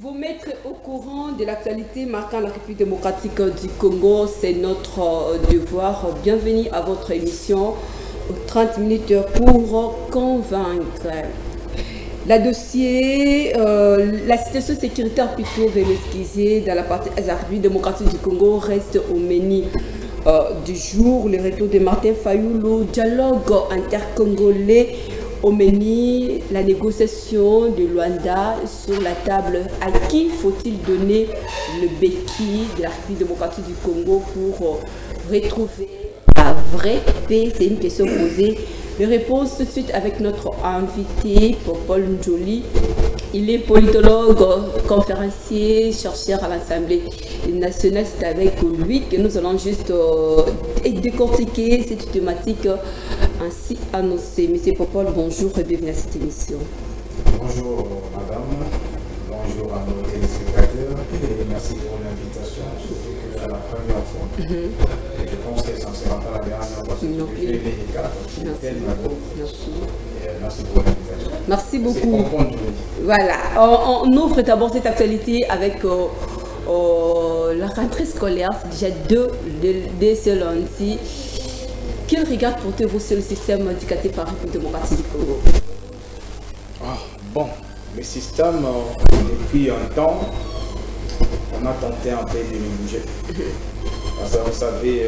Vous mettre au courant de l'actualité marquant la République démocratique du Congo, c'est notre devoir. Bienvenue à votre émission 30 minutes pour convaincre. La situation sécuritaire plutôt vénesquisée dans la partie est la République démocratique du Congo reste au menu du jour. Le retour de Martin Fayulu, dialogue intercongolais au menu, la négociation de Luanda sur la table. À qui faut-il donner le béquille de la République démocratique du Congo pour retrouver la vraie paix? C'est une question posée. Les réponses tout de suite avec notre invité, Paul Njoli. Il est politologue, conférencier, chercheur à l'Assemblée nationale. C'est avec lui que nous allons juste décortiquer cette thématique ainsi annoncée. Monsieur Popol, bonjour et bienvenue à cette émission. Bonjour madame, bonjour à nos téléspectateurs et merci pour l'invitation, surtout que c'est la première fois. Et je pense que ça ne sera pas la dernière fois. Merci pour l'invitation. Merci beaucoup. Voilà, on ouvre d'abord cette actualité avec la rentrée scolaire. C'est déjà deux seuls lundi. Quel regard portez-vous sur le système éducatif par la République démocratique du Congo? Bon, le système, depuis un temps, on a tenté un peu de le bouger. Parce que vous savez,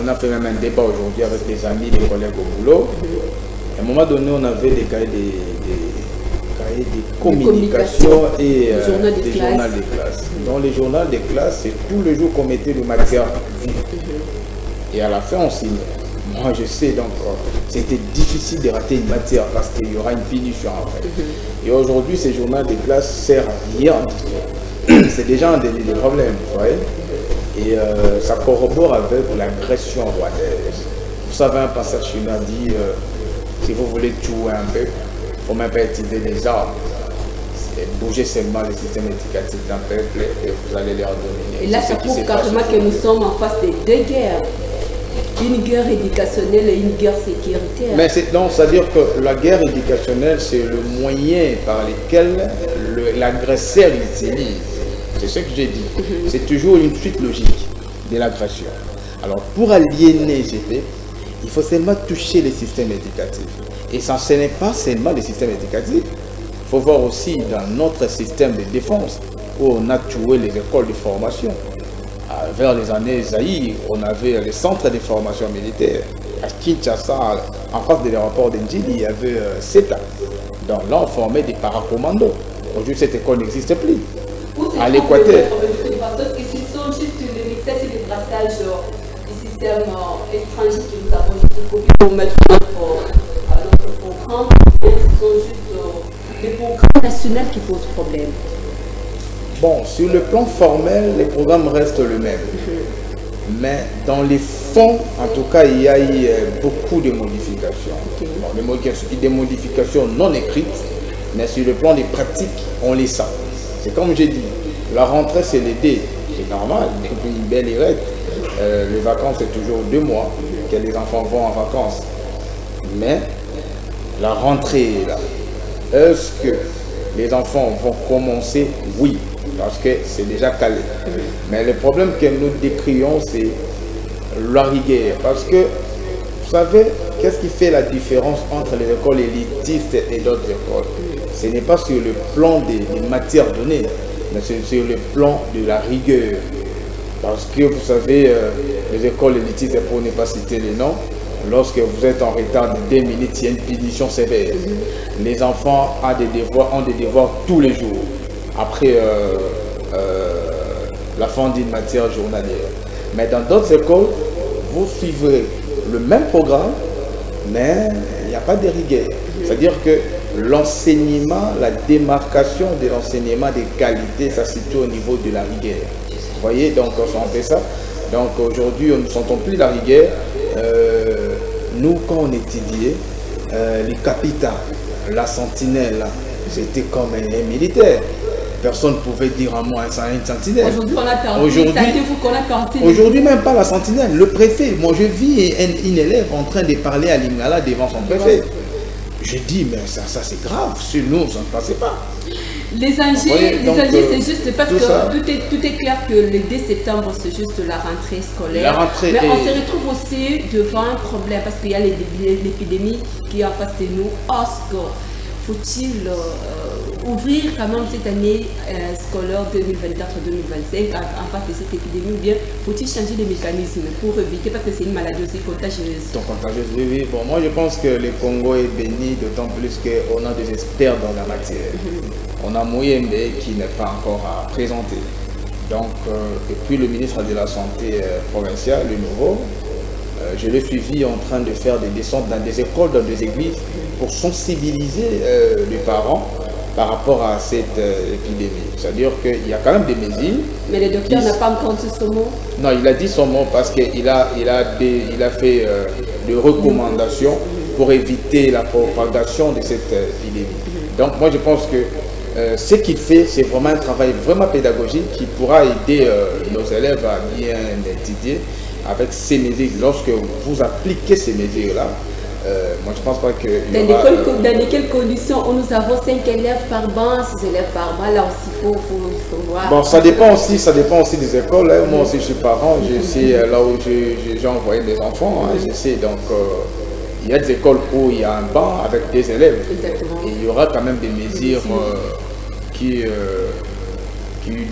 on a fait même un débat aujourd'hui avec des amis, des collègues au boulot. À un moment donné, on avait des cahiers de communication et des journaux de classe. Dans les journaux de classe, c'est tous les jours qu'on mettait de matière vide. Et à la fin, on signe. Moi, je sais, donc, c'était difficile de rater une matière parce qu'il y aura une punition après. Et aujourd'hui, ces journaux de classe ne servent à rien. C'est déjà un délit de problème, vous voyez. Et ça corrobore avec l'agression rwandaise. Vous savez, un passage chinois dit si vous voulez tuer un peuple, il ne faut même pas utiliser des armes. Bougez seulement le système éducatif d'un peuple et vous allez les dominer. Et là, ça prouve carrément que nous sommes en face de deux guerres. Une guerre éducationnelle et une guerre sécuritaire. Mais c'est-à-dire que la guerre éducationnelle, c'est le moyen par lequel l'agresseur utilise. C'est ce que j'ai dit. C'est toujours une suite logique de l'agression. Alors, pour aliéner ces peuples, il faut seulement toucher les systèmes éducatifs. Et ça, ce n'est pas seulement les systèmes éducatifs. Il faut voir aussi dans notre système de défense, où on a tué les écoles de formation. Vers les années Zaïre, on avait les centres de formation militaire. À Kinshasa, en face de l'aéroport d'Indjili, il y avait CETA. Donc là, on formait des paracommandos. Aujourd'hui, cette école n'existe plus. À l'Équateur. Parce que ce sont juste les mixages et les brassages du système étranger que nous avons pour mettre notre programme. Ce sont juste les programmes nationaux qui posent problème. Bon, sur le plan formel, les programmes restent le même. Mais dans les fonds, en tout cas, il y a eu beaucoup de modifications. Bon, des modifications non écrites, mais sur le plan des pratiques, on les sent. C'est comme j'ai dit, la rentrée c'est l'été, c'est normal, c'est une belle irette. Les vacances c'est toujours 2 mois que les enfants vont en vacances. Mais la rentrée est là. Est-ce que les enfants vont commencer? Oui, parce que c'est déjà calé. Mais le problème que nous décrions, c'est la rigueur. Parce que, vous savez, qu'est-ce qui fait la différence entre les écoles élitistes et d'autres écoles? Ce n'est pas sur le plan des matières données, mais c'est sur le plan de la rigueur. Parce que, vous savez, les écoles élitistes, pour ne pas citer les noms, lorsque vous êtes en retard de 2 minutes, il y a une punition sévère. Les enfants ont des devoirs tous les jours, après la fin d'une matière journalière. Mais dans d'autres écoles, vous suivrez le même programme, mais il n'y a pas de rigueur. C'est-à-dire que l'enseignement, la démarcation de l'enseignement des qualités, ça se situe au niveau de la rigueur. Vous voyez, donc on fait ça. Donc aujourd'hui, on ne sentons plus la rigueur. Nous, quand on étudiait, les capitales, la sentinelle, c'était comme un militaire. Personne ne pouvait dire à moi une sentinelle. Aujourd'hui, on a perdu. Aujourd'hui, même pas la sentinelle. Le préfet, moi je vis une élève en train de parler à Lingala devant son préfet. Je dis, mais ça c'est grave. Sur nous, ça ne passait pas. Les enjeux, c'est juste parce que ça, tout est clair que le 2 septembre, c'est juste la rentrée scolaire. Mais on se retrouve aussi devant un problème parce qu'il y a l'épidémie qui est en face de nous. Oscar, faut-il ouvrir quand même cette année scolaire 2024-2025 en face de cette épidémie, ou bien faut-il changer les mécanismes pour éviter, parce que c'est une maladie aussi contagieuse. Oui, oui. Bon, moi je pense que le Congo est béni, d'autant plus qu'on a des experts dans la matière. On a Mouyembe qui n'est pas encore à présenter. Donc, et puis le ministre de la Santé provincial, le nouveau, je l'ai suivi en train de faire des descentes dans des écoles, dans des églises, pour sensibiliser les parents par rapport à cette épidémie. C'est-à-dire qu'il y a quand même des mesures. Mais le docteur n'a pas encore dit son mot? Non, il a dit son mot parce qu'il a fait des recommandations pour éviter la propagation de cette épidémie. Donc moi je pense que ce qu'il fait, c'est vraiment un travail vraiment pédagogique qui pourra aider nos élèves à bien étudier avec ces mesures. Lorsque vous appliquez ces mesures-là, moi je pense pas que... Dans quelles conditions nous avons 5 élèves par banc, 6 élèves par banc, là aussi il faut voir. Bon, ça dépend aussi des écoles. Hein. Moi aussi je suis parent, je sais là où j'ai envoyé des enfants, hein, je sais donc... il y a des écoles où il y a un banc avec des élèves. Exactement. Et il y aura quand même des mesures qui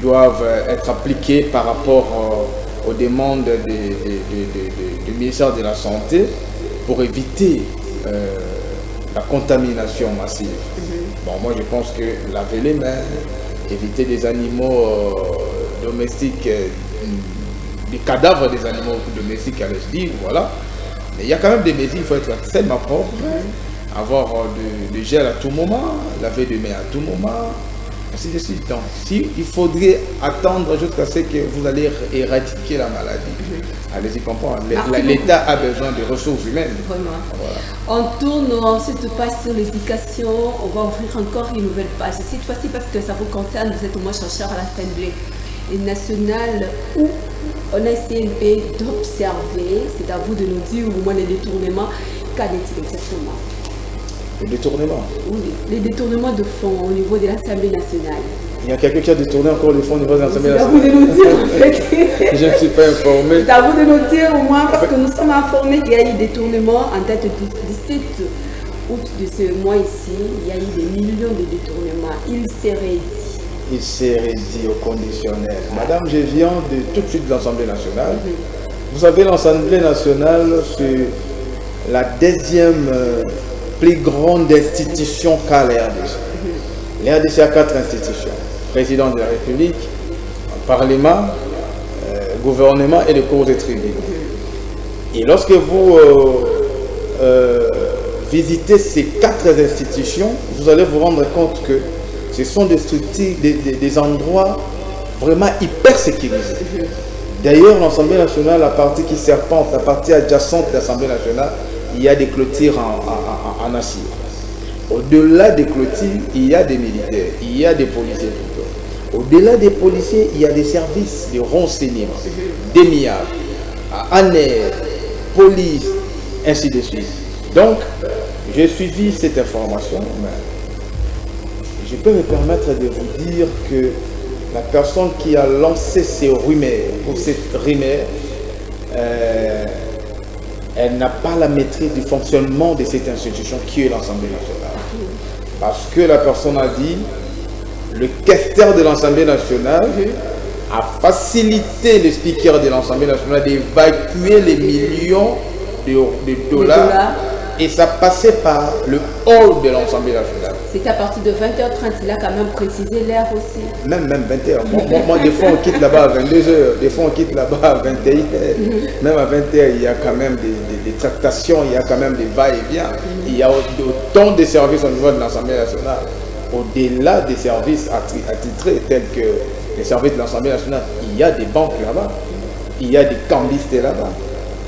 doivent être appliquées par rapport aux demandes du ministère de la Santé pour éviter la contamination massive. Bon, moi je pense que laver les mains, éviter des animaux domestiques, des cadavres des animaux domestiques, allais-je dire, voilà. Mais il y a quand même des mesures, il faut être extrêmement propre, avoir de gel à tout moment, laver les mains à tout moment, ainsi de suite. Donc, il faudrait attendre jusqu'à ce que vous allez éradiquer la maladie. Allez-y comprendre. L'État a besoin de ressources humaines. Vraiment. Voilà. On tourne, ensuite passe sur l'éducation, on va ouvrir encore une nouvelle page. Cette fois-ci parce que ça vous concerne, vous êtes au moins chercheur à l'Assemblée nationale où on a essayé un peu d'observer, c'est à vous de nous dire au moins les détournements. Qu'en est-il exactement? Les détournements? Oui, les détournements de fonds au niveau de l'Assemblée nationale. Il y a quelqu'un qui a détourné encore les fonds au niveau de l'Assemblée nationale? C'est à vous de nous dire en fait. Je ne suis pas informé. C'est à vous de nous dire au moins parce que nous sommes informés qu'il y a eu des détournements en date du 17 août de ce mois ici. Il y a eu des millions de détournements. Il serait dit au conditionnel. Madame, je viens tout de suite de l'Assemblée nationale. Vous savez, l'Assemblée nationale, c'est la deuxième plus grande institution qu'a l'RDC. L'RDC a 4 institutions. Président de la République, Parlement, gouvernement et les cours et tribunaux. Et lorsque vous visitez ces 4 institutions, vous allez vous rendre compte que ce sont des structures, des endroits vraiment hyper sécurisés. D'ailleurs, l'Assemblée nationale, la partie qui serpente, la partie adjacente de l'Assemblée nationale, il y a des clôtures en acier. Au-delà des clôtures, il y a des militaires, il y a des policiers plutôt. Au-delà des policiers, il y a des services de renseignement, des MIAC, ANER, police, ainsi de suite. Donc, j'ai suivi cette information, mais je peux me permettre de vous dire que la personne qui a lancé ces rumeurs, ou cette rumeur, elle n'a pas la maîtrise du fonctionnement de cette institution qui est l'Assemblée nationale. Parce que la personne a dit, le questeur de l'Assemblée nationale a facilité le speaker de l'Assemblée nationale d'évacuer les millions de dollars. Et ça passait par le hall de l'Assemblée nationale. C'était à partir de 20h30, il a quand même précisé l'heure aussi. Même 20h. Moi, des fois, on quitte là-bas à 22h, des fois, on quitte là-bas à 21h. Même à 20h, il y a quand même des tractations, il y a quand même des va-et-vient. Il y a autant de services au niveau de l'Assemblée nationale. Au-delà des services attitrés, tels que les services de l'Assemblée nationale, il y a des banques là-bas, il y a des cambistes là-bas,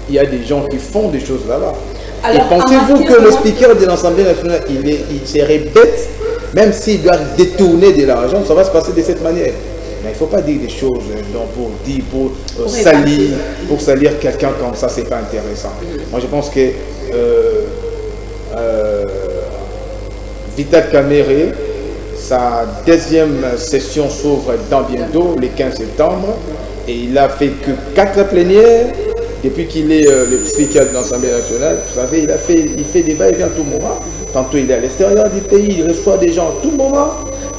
il y a des gens qui font des choses là-bas. Et pensez-vous que le speaker de l'Assemblée nationale, il serait bête, même s'il doit détourner de l'argent, ça va se passer de cette manière. Mais il ne faut pas dire des choses pour salir quelqu'un comme ça, c'est pas intéressant. Moi je pense que Vital Kamerhe, Sa deuxième session s'ouvre dans bientôt, le 15 septembre. Et il a fait que 4 plénières depuis qu'il est le speaker de l'Assemblée nationale. Vous savez, il fait des va-et-vient à tout moment. Tantôt il est à l'extérieur du pays, il reçoit des gens à tout moment.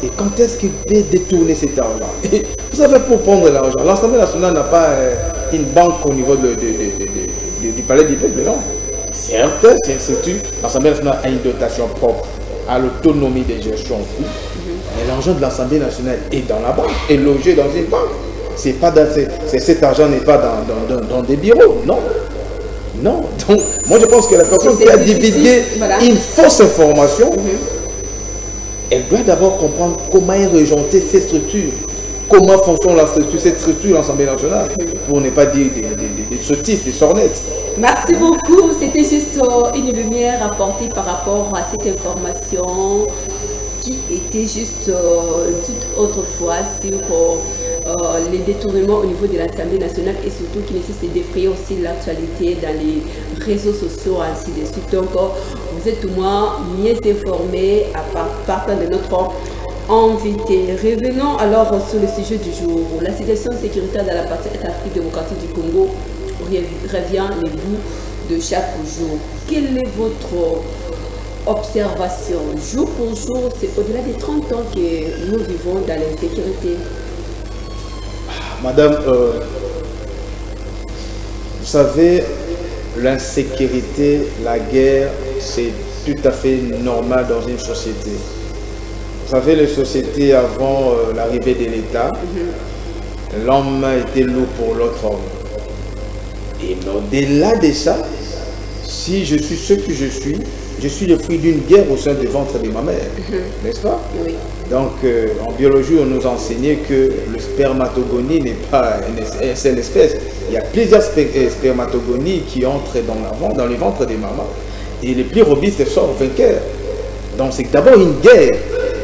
Et quand est-ce qu'il peut détourner cet argent? Et vous savez, pour prendre l'argent, l'Assemblée nationale n'a pas une banque au niveau du palais du peuple, non. Certes, l'Assemblée nationale a une dotation propre à l'autonomie de gestion. Mais l'argent de l'Assemblée nationale est dans la banque, est logé dans une banque. Cet argent n'est pas dans des bureaux, non. Non. Donc, moi je pense que la personne qui a divulgué une fausse information, elle doit d'abord comprendre comment est rejointée cette structure. Comment fonctionne cette structure, l'Assemblée nationale, pour ne pas dire des sottises, des sornettes. Merci beaucoup. C'était juste une lumière apportée par rapport à cette information qui était juste toute autrefois sur les détournements au niveau de l'Assemblée nationale et surtout qui nécessite de défrayer aussi l'actualité dans les réseaux sociaux, ainsi de suite. Donc, vous êtes au moins mieux informés à partir de notre invité. Revenons alors sur le sujet du jour. La situation sécuritaire dans la partie Est-Afrique démocratique du Congo revient les bouts de chaque jour. Quelle est votre observation? Jour pour jour, c'est au-delà des 30 ans que nous vivons dans l'insécurité. Madame, vous savez, l'insécurité, la guerre, c'est tout à fait normal dans une société. Vous savez, les sociétés avant l'arrivée de l'État, l'homme était loup pour l'autre homme. Et au-delà de ça, si je suis ce que je suis le fruit d'une guerre au sein du ventre de ma mère, n'est-ce pas? Oui. Donc, en biologie, on nous a enseigné que le spermatogonie n'est pas une seule espèce. Il y a plusieurs spermatogonies qui entrent dans les ventres des mamans. Et les plus robustes sortent vainqueurs. Donc, c'est d'abord une guerre.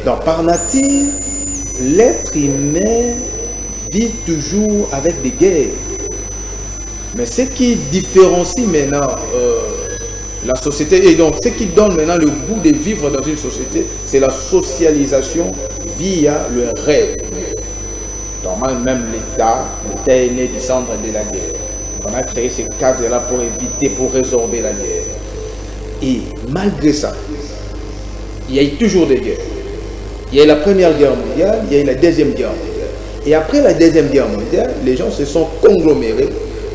Donc, par nature, l'être humain vit toujours avec des guerres. Mais ce qui différencie maintenant la société, et donc ce qui donne maintenant le goût de vivre dans une société, c'est la socialisation via le rêve. Normalement, même l'État est né du centre de la guerre. On a créé ce cadre-là pour éviter, pour résorber la guerre. Et malgré ça, il y a eu toujours des guerres. Il y a eu la Première Guerre mondiale, il y a eu la Deuxième Guerre mondiale. Et après la Deuxième Guerre mondiale, les gens se sont conglomérés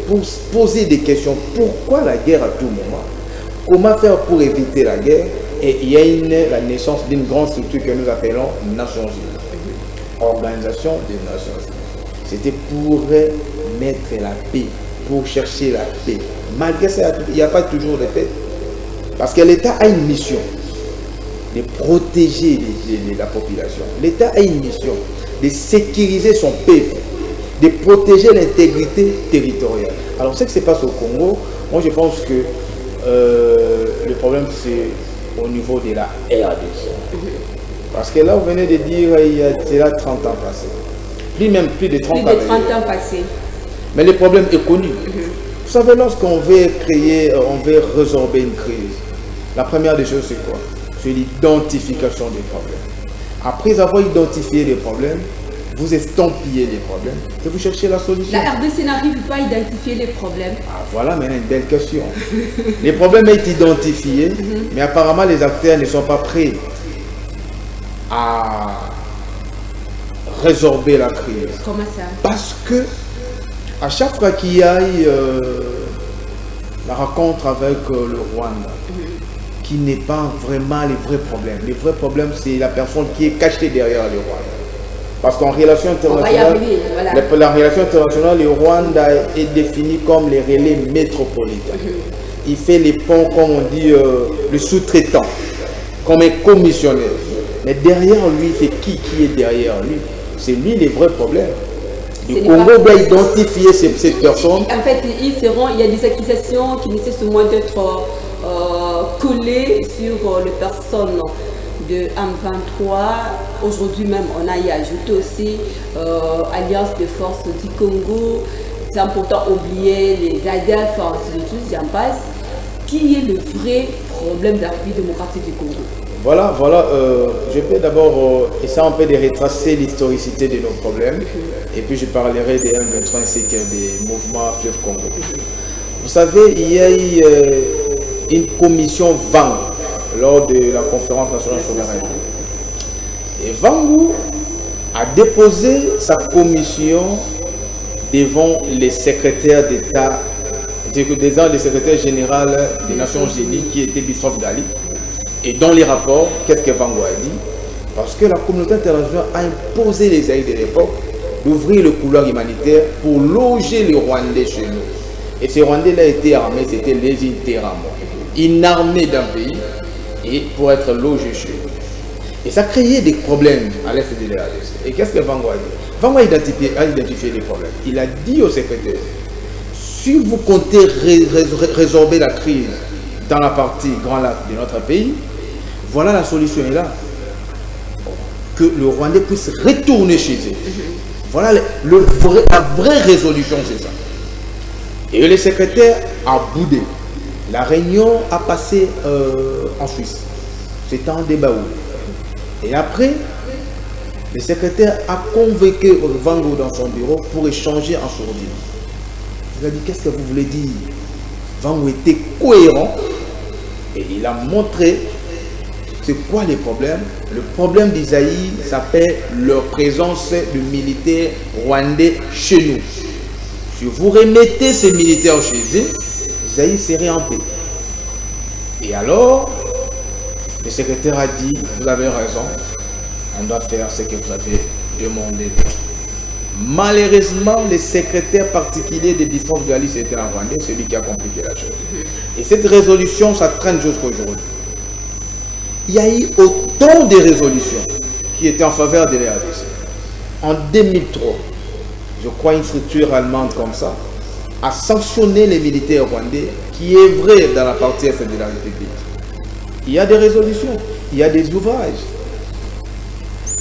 pour se poser des questions. Pourquoi la guerre à tout moment? Comment faire pour éviter la guerre? Et il y a la naissance d'une grande structure que nous appelons Nations Unies. Organisation des Nations Unies. C'était pour mettre la paix, pour chercher la paix. Malgré ça, il n'y a pas toujours de paix. Parce que l'État a une mission de protéger la population. L'État a une mission de sécuriser son peuple, de protéger l'intégrité territoriale. Alors, ce qui se passe au Congo, moi je pense que le problème c'est au niveau de la RDC. Parce que là, vous venez de dire c'est là 30 ans passés. Plus de 30 ans passés. Mais le problème est connu. Vous savez, lorsqu'on veut créer, on veut résorber une crise, la première des choses c'est quoi? C'est l'identification des problèmes. Après avoir identifié les problèmes, vous estampillez les problèmes et vous cherchez la solution. La RDC n'arrive pas à identifier les problèmes. Ah, voilà maintenant une belle question. Les problèmes sont identifiés, mais apparemment les acteurs ne sont pas prêts à résorber la crise. Comment ça? Parce que à chaque fois qu'il y a eu la rencontre avec le Rwanda, qui n'est pas vraiment les vrais problèmes. Les vrais problèmes, c'est la personne qui est cachée derrière le Rwanda. Parce qu'en relation internationale, la relation internationale, le Rwanda est défini comme les relais métropolitains. Il fait les ponts, comme on dit, le sous-traitant, comme un commissionnaire. Mais derrière lui, c'est qui est derrière lui? C'est lui les vrais problèmes. Le Congo doit identifier cette personne. En fait, il y a des accusations qui nécessitent au moins d'être collées sur les personnes de M23. Aujourd'hui même, on a y ajouté aussi Alliance de forces du Congo. C'est important d'oublier les ADF, ainsi de suite, j'en passe. Qui est le vrai problème de la République démocratique du Congo? Voilà, je vais d'abord essayer un peu de retracer l'historicité de nos problèmes et puis je parlerai des M23 ainsi que des mouvements Fleuve Congo. Vous savez, il y a eu une commission VANG lors de la conférence nationale souveraine. Et VANG a déposé sa commission devant les secrétaires d'État, devant le secrétaire général des Nations Unies qui était Bissof Gali. Et dans les rapports, qu'est-ce que Vango a dit? Parce que la communauté internationale a imposé les Zaïres de l'époque d'ouvrir le couloir humanitaire pour loger les Rwandais chez nous. Et ces Rwandais-là étaient armés, c'était légitimement une armée d'un pays et pour être logés chez nous. Et ça créait des problèmes à l'est de la RDC. Et qu'est-ce que Vango a dit? Vango a identifié les problèmes. Il a dit au secrétaire, si vous comptez résorber la crise dans la partie Grand Lac de notre pays, voilà la solution est là. Que le Rwandais puisse retourner chez eux. Voilà la vraie résolution, c'est ça. Et le secrétaire a boudé. La réunion a passé en Suisse. C'était un débat. Et après, le secrétaire a convoqué Vango dans son bureau pour échanger en sourdine. Il a dit, qu'est-ce que vous voulez dire? Vango était cohérent et il a montré c'est quoi les problèmes. Le problème d'Isaïe s'appelle leur présence de militaires rwandais chez nous. Si vous remettez ces militaires chez eux, Isaïe serait en paix. Et alors, le secrétaire a dit, vous avez raison, on doit faire ce que vous avez demandé. Malheureusement, le secrétaire particulier de Bissof Gali, c'était un Rwandais, celui qui a compliqué la chose. Et cette résolution, ça traîne jusqu'à aujourd'hui. Il y a eu autant de résolutions qui étaient en faveur de la RDC. En 2003, je crois une structure allemande comme ça a sanctionné les militaires rwandais qui œuvraient dans la partie est de la République. Il y a des résolutions, il y a des ouvrages.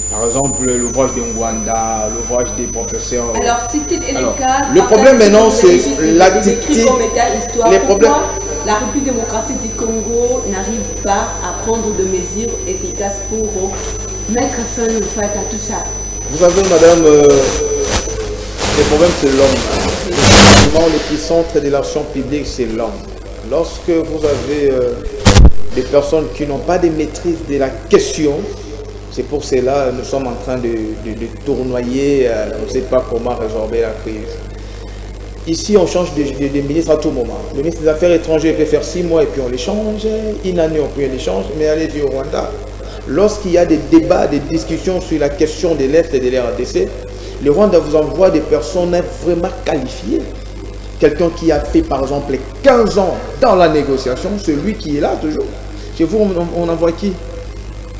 Par exemple, l'ouvrage de Ngwanda, l'ouvrage des professeurs. Alors, c'était le cas. Le problème maintenant, c'est l'attitude. Les problèmes. La République démocratique du Congo n'arrive pas à prendre de mesures efficaces pour mettre fin à tout ça. Vous savez, madame, le problème c'est l'homme. Le puissance de l'action publique, c'est l'homme. Lorsque vous avez des personnes qui n'ont pas de maîtrise de la question, c'est pour cela que nous sommes en train de tournoyer, on ne sait pas comment résorber la crise. Ici, on change de ministre à tout moment. Le ministre des Affaires étrangères peut faire 6 mois et puis on les change. Une année, on peut les changer. Mais allez-y au Rwanda. Lorsqu'il y a des débats, des discussions sur la question de l'Est et de la RDC, le Rwanda vous envoie des personnes vraiment qualifiées. Quelqu'un qui a fait, par exemple, 15 ans dans la négociation, celui qui est là toujours. Chez vous, on envoie qui?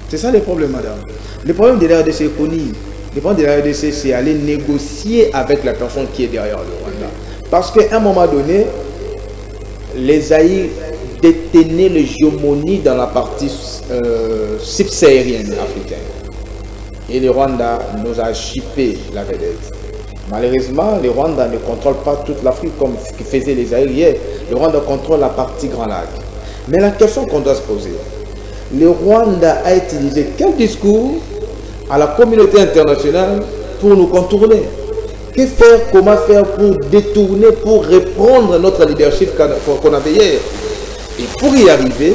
C'est ça le problème, madame. Le problème de la RDC est connu. Le problème de la RDC, c'est aller négocier avec la personne qui est derrière le Rwanda. Parce qu'à un moment donné, les Zaïres détenaient l'hégémonie dans la partie subsaharienne africaine. Et le Rwanda nous a chippé la vedette. Malheureusement, le Rwanda ne contrôle pas toute l'Afrique comme ce que faisaient les Zaïres hier. Le Rwanda contrôle la partie Grand Lac. Mais la question qu'on doit se poser, le Rwanda a utilisé quel discours à la communauté internationale pour nous contourner? Que faire, comment faire pour détourner, pour reprendre notre leadership qu'on avait hier? Et pour y arriver,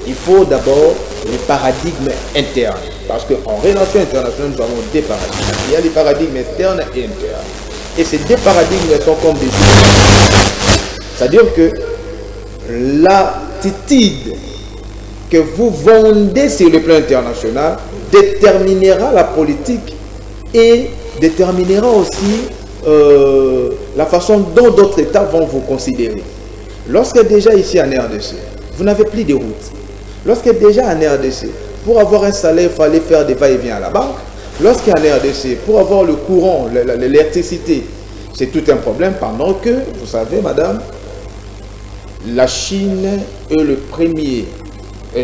il faut d'abord les paradigmes internes. Parce qu'en relation internationale, nous avons deux paradigmes. Il y a les paradigmes externes et internes. Et ces deux paradigmes sont comme des choses. C'est-à-dire que l'attitude que vous vendez sur le plan international déterminera la politique et déterminera aussi la façon dont d'autres États vont vous considérer. Lorsque déjà ici en RDC, vous n'avez plus de route. Lorsque déjà en RDC, pour avoir un salaire, il fallait faire des va-et-vient à la banque. Lorsqu'en RDC, pour avoir le courant, l'électricité, c'est tout un problème. Pendant que, vous savez, madame, la Chine est le premier,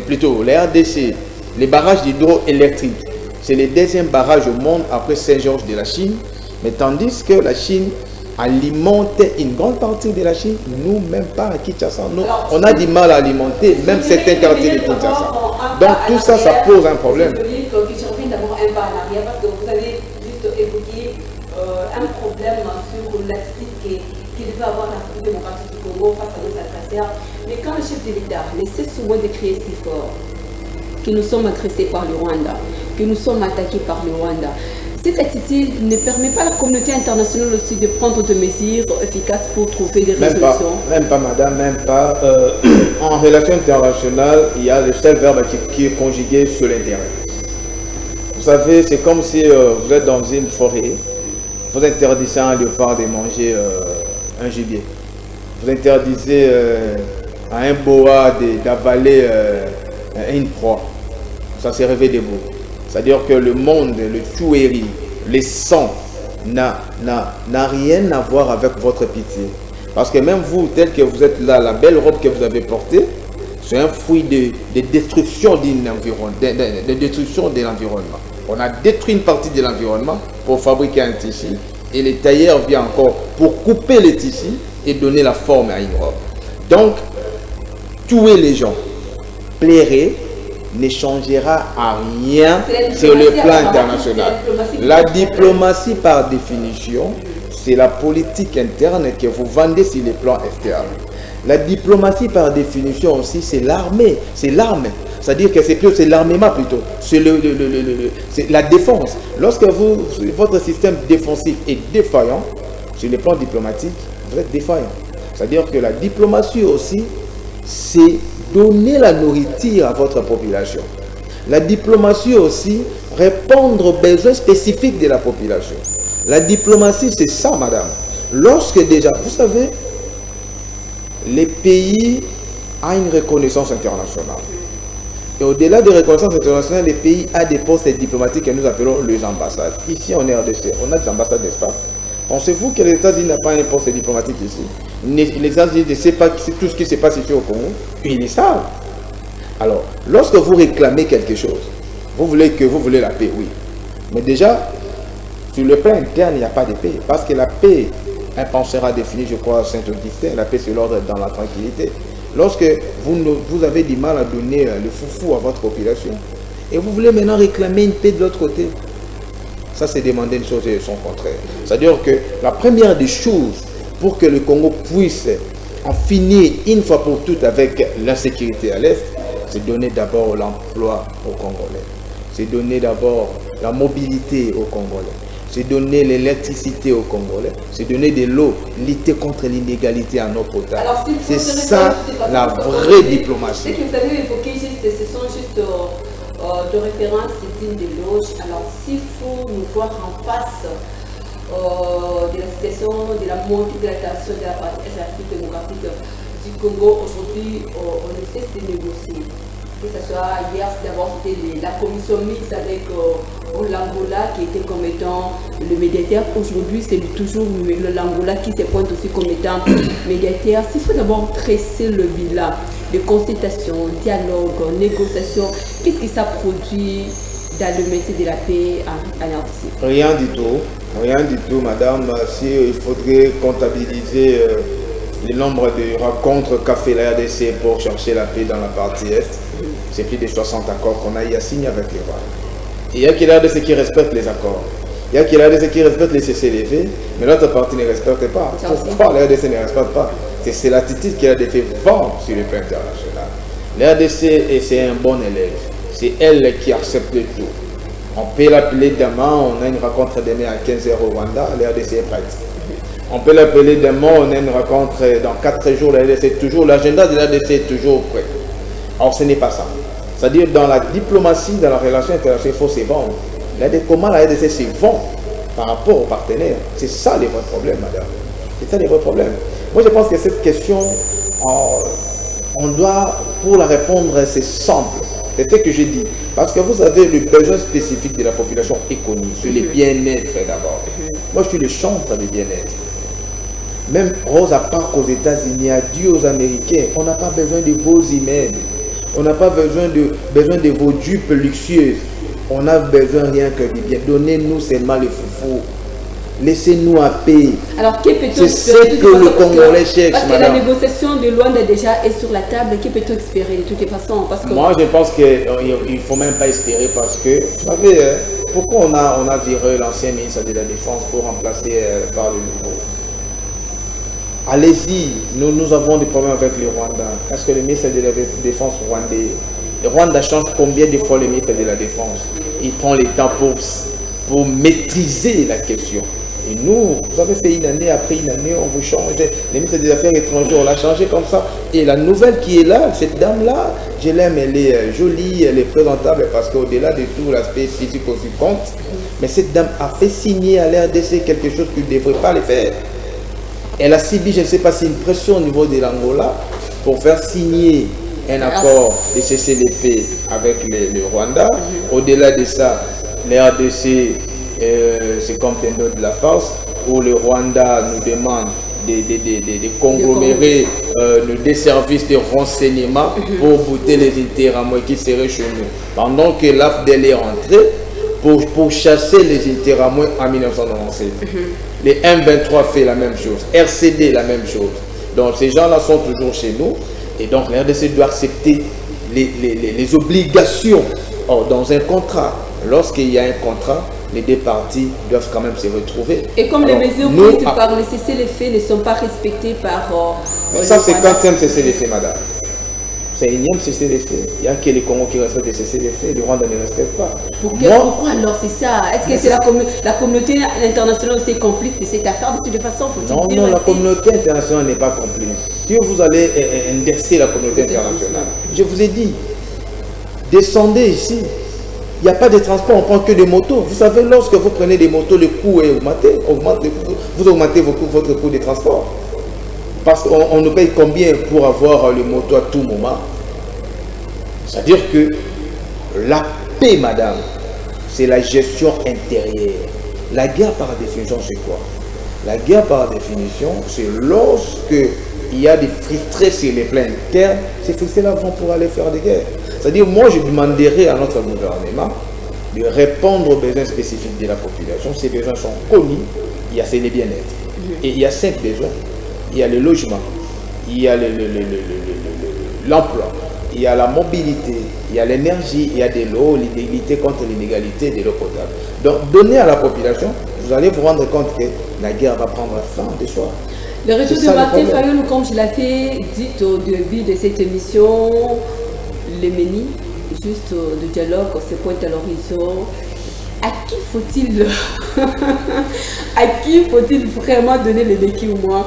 plutôt les RDC, les barrages d'hydroélectrique, c'est le deuxième barrage au monde après Saint-Georges de la Chine. Mais tandis que la Chine alimente une grande partie de la Chine, nous, même pas à Kinshasa, nous, on a du mal à alimenter même certains quartiers de Kinshasa. Donc tout ça, ça pose un problème. Je reviens d'abord un pas en arrière parce que vous avez juste évoqué un problème sur l'attitude qui devait avoir la République démocratique du Congo face à nos adversaires. Mais quand le chef de l'État essaie souvent de crier si fort que nous sommes agressés par le Rwanda, que nous sommes attaqués par le Rwanda, cette attitude ne permet pas à la communauté internationale aussi de prendre des mesures efficaces pour trouver des résolutions. Même pas, madame, même pas. En relation internationale, il y a le seul verbe qui est conjugué sur l'intérêt. Vous savez, c'est comme si vous êtes dans une forêt, vous interdisez à un léopard de manger un gibier. Vous interdisez à un boa d'avaler une proie. Ça s'est rêvé debout. C'est-à-dire que le monde, le tuerie, les sangs n'a rien à voir avec votre pitié. Parce que même vous, tel que vous êtes là, la belle robe que vous avez portée, c'est un fruit de destruction de destruction de l'environnement. On a détruit une partie de l'environnement pour fabriquer un tissu et les tailleurs viennent encore pour couper le tissu et donner la forme à une robe. Donc, tuer les gens, plairait, ne changera à rien sur le plan international. La diplomatie, par définition, c'est la politique interne que vous vendez sur le plan externe. La diplomatie, par définition aussi, c'est l'armée. C'est l'arme. C'est-à-dire que c'est l'armement plutôt. C'est la défense. Lorsque votre système défensif est défaillant, sur le plan diplomatique, vous êtes défaillant. C'est-à-dire que la diplomatie aussi, c'est donner la nourriture à votre population. La diplomatie aussi, répondre aux besoins spécifiques de la population. La diplomatie, c'est ça, madame. Lorsque déjà, vous savez, les pays ont une reconnaissance internationale. Et au-delà de reconnaissance internationale, les pays ont des postes diplomatiques que nous appelons les ambassades. Ici, en RDC, on a des ambassades, n'est-ce pas? Pensez-vous que les États-Unis n'ont pas un poste diplomatique ici? Les États-Unis ne savent pas tout ce qui se passe ici au Congo. Ils le savent. Alors, lorsque vous réclamez quelque chose, vous voulez la paix, oui. Mais déjà, sur le plan interne, il n'y a pas de paix. Parce que la paix, un penseur a défini, je crois, Saint-Augustin, la paix c'est l'ordre dans la tranquillité. Lorsque vous avez du mal à donner le foufou à votre population, et vous voulez maintenant réclamer une paix de l'autre côté, ça c'est demander une chose et son contraire. C'est-à-dire que la première des choses pour que le Congo puisse en finir une fois pour toutes avec l'insécurité à l'Est, c'est donner d'abord l'emploi aux Congolais. C'est donner d'abord la mobilité aux Congolais. C'est donner l'électricité aux Congolais. C'est donner de l'eau, lutter contre l'inégalité en eau potable. C'est ça la vraie diplomatie. Ce que vous avez évoqué, ce sont juste de références dignes de l'éloge. Alors s'il faut nous voir en face de la situation de la montée de la création de la partie République démocratique du Congo, aujourd'hui on ne cesse de négocier. Que ce soit hier, d'abord c'était la commission mixte avec l'Angola qui était comme étant le médiateur. Aujourd'hui, c'est toujours l'Angola qui se pointe aussi comme étant médiateur. S'il faut d'abord tresser le bilan de consultation, dialogue, négociation, qu'est-ce que ça produit dans le métier de la paix en RDC? Rien du tout, madame. Si il faudrait comptabiliser le nombre de rencontres qu'a fait la RDC pour chercher la paix dans la partie Est, c'est plus de 60 accords qu'on a signé avec les Rwandais. Il y a qui là de ceux qui respectent les accords. Il y a qui là de ceux qui respectent les CCLV, mais l'autre partie ne respecte pas. Pourquoi la RDC ne respecte pas? C'est l'attitude qui a fait vendre sur le plan international. La RDC, c'est un bon élève. C'est elle qui accepte tout. On peut l'appeler demain, on a une rencontre demain à 15h au Rwanda, la RDC est prête. On peut l'appeler demain, on a une rencontre dans 4 jours, la RDC est toujours, l'agenda de la RDC est toujours prêt. Or, ce n'est pas ça. C'est-à-dire, dans la diplomatie, dans la relation internationale, il faut se vendre. Comment la RDC se vend par rapport aux partenaires? C'est ça les vrais problèmes, madame. C'est ça les vrais problèmes. Moi, je pense que cette question, on doit, pour la répondre, c'est simple. C'est ce que j'ai dit. Parce que vous avez le besoin spécifique de la population est connu. C'est le bien-être d'abord. Moi, je suis le chantre du bien-être. Même Rosa Parks aux États-Unis a dit aux Américains, on n'a pas besoin de vos immeubles. On n'a pas besoin de vos dupes luxueuses. On a besoin rien que du bien. Donnez-nous seulement le foufou. Laissez-nous à paix. Alors, qui peut-on C'est ce que le Congolais cherche, parce que madame. la négociation de Luanda déjà est sur la table. Qui peut-on espérer de toutes les façons? Parce que... Moi, je pense qu'il ne faut même pas espérer parce que, vous savez, pourquoi on a viré l'ancien ministre de la Défense pour remplacer par le nouveau? Allez-y, nous avons des problèmes avec le Rwanda. Est-ce que le ministre de la Défense rwandais, le Rwanda change combien de fois le ministre de la Défense? Il prend le temps pour maîtriser la question. Et nous, vous avez fait une année après une année, on vous change. Le ministre des Affaires étrangères, on l'a changé comme ça. Et la nouvelle qui est là, cette dame-là, je l'aime, elle est jolie, elle est présentable parce qu'au-delà de tout, l'aspect physique aussi compte. Mais cette dame a fait signer à l'RDC quelque chose qu'il ne devrait pas le faire. Elle a subi, je ne sais pas si une pression au niveau de l'Angola pour faire signer un accord de cessez-le-feu avec le Rwanda. Au-delà de ça, les RDC, c'est comme un autre de la farce, où le Rwanda nous demande de conglomérer des services de renseignement pour bouter les interramoués qui seraient chez nous. Pendant que l'AFDEL est rentré pour chasser les interramoués en 1997. Les M23 fait la même chose, RCD la même chose. Donc ces gens-là sont toujours chez nous. Et donc la RDC doit accepter les obligations. Or, dans un contrat, lorsqu'il y a un contrat, les deux parties doivent quand même se retrouver. Et comme les mesures prises par le cessez-le-feu ne sont pas respectées par... ça, c'est quand même cessez-le-feu, madame. C'est un énième cessez-le-feu. Il n'y a que les Congos qui respectent les cessez-le-feu, le Rwanda ne respecte pas. Pourquoi alors c'est ça? Est-ce que c'est la communauté internationale aussi complice de cette affaire de toute façon? Non, la communauté internationale n'est pas complice. Si vous allez indexer la communauté internationale, je vous ai dit, descendez ici. Il n'y a pas de transport, on prend que des motos. Vous savez, lorsque vous prenez des motos, le coût est augmenté. Vous augmentez votre coût de transport. Parce qu'on nous paye combien pour avoir le moto à tout moment? C'est-à-dire que la paix, madame, c'est la gestion intérieure. La guerre, par définition, c'est quoi? La guerre, par définition, c'est lorsque il y a des frustrés sur les plans internes, ces frustrés-là vont pour aller faire des guerres. C'est-à-dire, moi, je demanderai à notre gouvernement de répondre aux besoins spécifiques de la population. Ces besoins sont connus. Il y a les bien-être. Et il y a 5 besoins. Il y a le logement, il y a l'emploi, il y a la mobilité, il y a l'énergie, il y a de l'eau, l'égalité contre l'inégalité de l'eau potable. Donc, donnez à la population, vous allez vous rendre compte que la guerre va prendre fin de soi. Le retour de Martin Fayoulou, comme je l'avais dit au début de cette émission, le MENI, juste de dialogue, se pointe à l'horizon. À qui faut-il vraiment donner le béquille au moins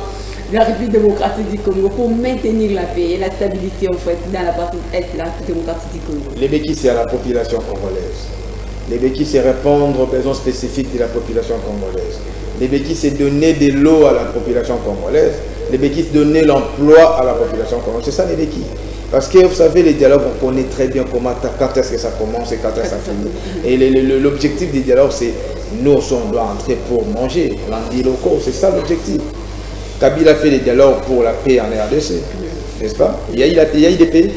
de la République démocratique du Congo pour maintenir la paix et la stabilité en fait dans la partie est de la République démocratique du Congo? Les béquilles, c'est à la population congolaise. Les béquilles, c'est répondre aux besoins spécifiques de la population congolaise. Les béquilles, c'est donner de l'eau à la population congolaise. Les béquilles, c'est donner l'emploi à la population congolaise. C'est ça les béquilles. Parce que vous savez, les dialogues, on connaît très bien quand est-ce que ça commence et quand est-ce que ça finit. Et l'objectif des dialogues, c'est nous, on doit entrer pour manger. Lundi locaux, c'est ça l'objectif. Kabila fait des dialogues pour la paix en RDC, n'est-ce pas? Il y a IDP.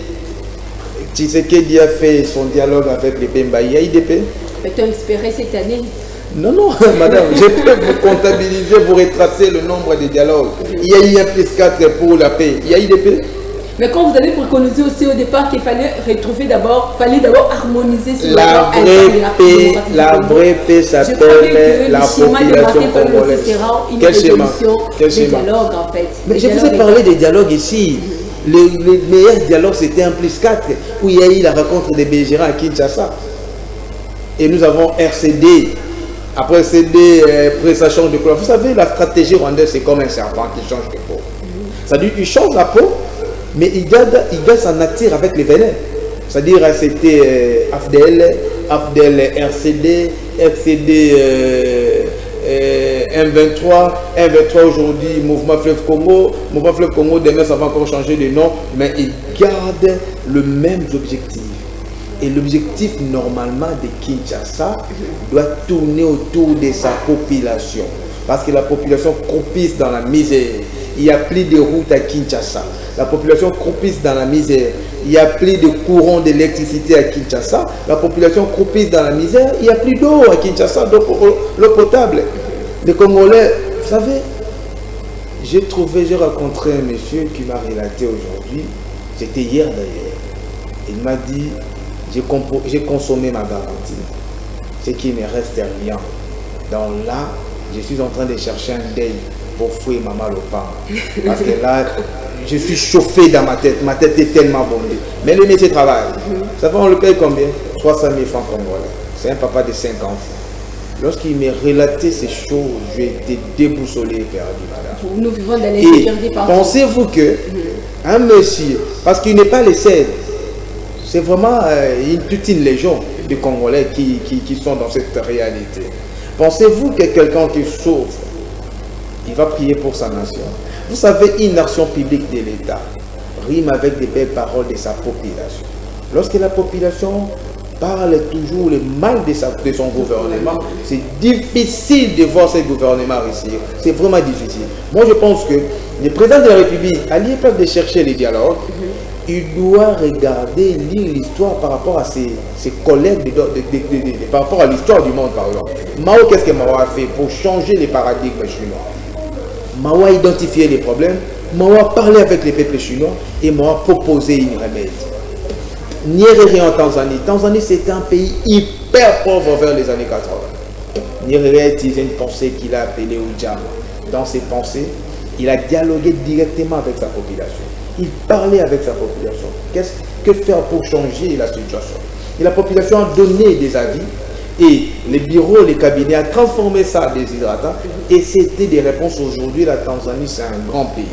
Tshisekedi a fait son dialogue avec les Pemba. Il y a IDP. Peut-on espérer cette année? Non, madame, je peux vous comptabiliser, vous retracer le nombre de dialogues. Il y a eu un plus 4 pour la paix. Il y a IDP. Mais quand vous avez préconisé aussi au départ qu'il fallait retrouver d'abord, harmoniser sur la vraie paix s'appelle la population congolaise. Quel schéma? En fait. Mais je vous ai parlé des dialogues ici. Le meilleur dialogue, c'était un plus 4, où il y a eu la rencontre des belligérants à Kinshasa. Et nous avons RCD. Après RCD, ça change de couleur. Vous savez, la stratégie rwandaise, c'est comme un serpent qui change de peau. C'est-à-dire qu'il change la peau, mais il garde sa nature avec les venins. C'est-à-dire c'était AFDEL, RCD, M23 aujourd'hui, Mouvement Fleuve Congo. Mouvement Fleuve Congo, demain ça va encore changer de nom, mais il garde le même objectif. Et l'objectif normalement de Kinshasa doit tourner autour de sa population. Parce que la population croupisse dans la misère. Il n'y a plus de routes à Kinshasa. La population croupisse dans la misère. Il n'y a plus de courant d'électricité à Kinshasa. La population croupisse dans la misère. Il n'y a plus d'eau à Kinshasa, l'eau potable. Les Congolais, vous savez, j'ai rencontré un monsieur qui m'a relaté aujourd'hui, c'était hier d'ailleurs. Il m'a dit, j'ai consommé ma garantie, ce qui ne reste rien. Donc là, je suis en train de chercher un deuil pour fouiller maman le pain. Parce que là, je suis chauffé dans ma tête est tellement bondée. Mais le métier travaille. Ça va, on le paye combien? 300 000 francs congolais. C'est un papa de 5 enfants. Lorsqu'il m'a relaté ces choses, j'ai été déboussolé et perdu, madame. Nous vivons dans l'insécurité partout. Pensez-vous que un monsieur, parce qu'il n'est pas le seul, c'est vraiment toute une légion de Congolais qui sont dans cette réalité. Pensez-vous que quelqu'un qui souffre, il va prier pour sa nation? Vous savez, une action publique de l'État rime avec des belles paroles de sa population. Lorsque la population parle toujours le mal de son gouvernement, c'est difficile de voir ce gouvernement réussir. C'est vraiment difficile. Moi, je pense que le président de la République, à l'époque de chercher les dialogues, il doit regarder, lire l'histoire par rapport à ses collègues, par rapport à l'histoire du monde, par exemple. Mao, qu'est-ce que Mao a fait pour changer les paradigmes chinois? Mao a identifié les problèmes, Mao a parlé avec les peuples chinois et Mao a proposé une remède. Nyerere en Tanzanie. Tanzanie, c'était un pays hyper pauvre vers les années 80. Nyerere a utilisé une pensée qu'il a appelée Ujama. Dans ses pensées, il a dialogué directement avec sa population. Il parlait avec sa population. Que faire pour changer la situation? Et la population a donné des avis. Et les bureaux, les cabinets ont transformé ça en déshydratant. Et c'était des réponses. Aujourd'hui, la Tanzanie, c'est un grand pays.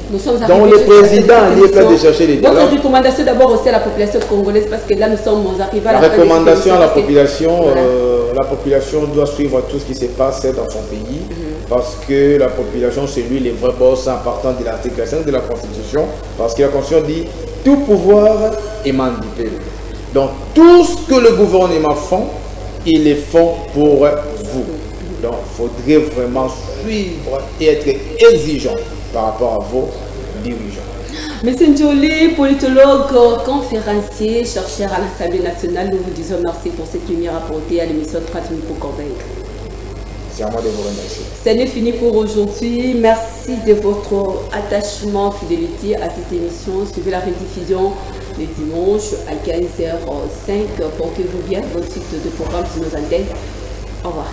Donc le président est prêt de chercher les dialogues. Votre recommandation d'abord aussi à la population congolaise, parce que là, nous sommes arrivés à la recommandation à la population, la population doit suivre tout ce qui se passe dans son pays. Parce que la population, c'est lui, les vrais boss importants de l'article 5 de la Constitution. Parce que la Constitution dit tout pouvoir émane du peuple. Donc tout ce que le gouvernement fait, ils le font pour vous. Donc, il faudrait vraiment suivre et être exigeant par rapport à vos dirigeants. Monsieur Njoli, politologue, conférencier, chercheur à l'Assemblée nationale, nous vous disons merci pour cette lumière apportée à l'émission 30 minutes pour convaincre. C'est à moi de vous remercier. Ce n'est fini pour aujourd'hui. Merci de votre attachement, fidélité à cette émission. Suivez la rediffusion les dimanches à 15h05. Portez-vous bien. Votre site de programme sur nos antennes. Au revoir.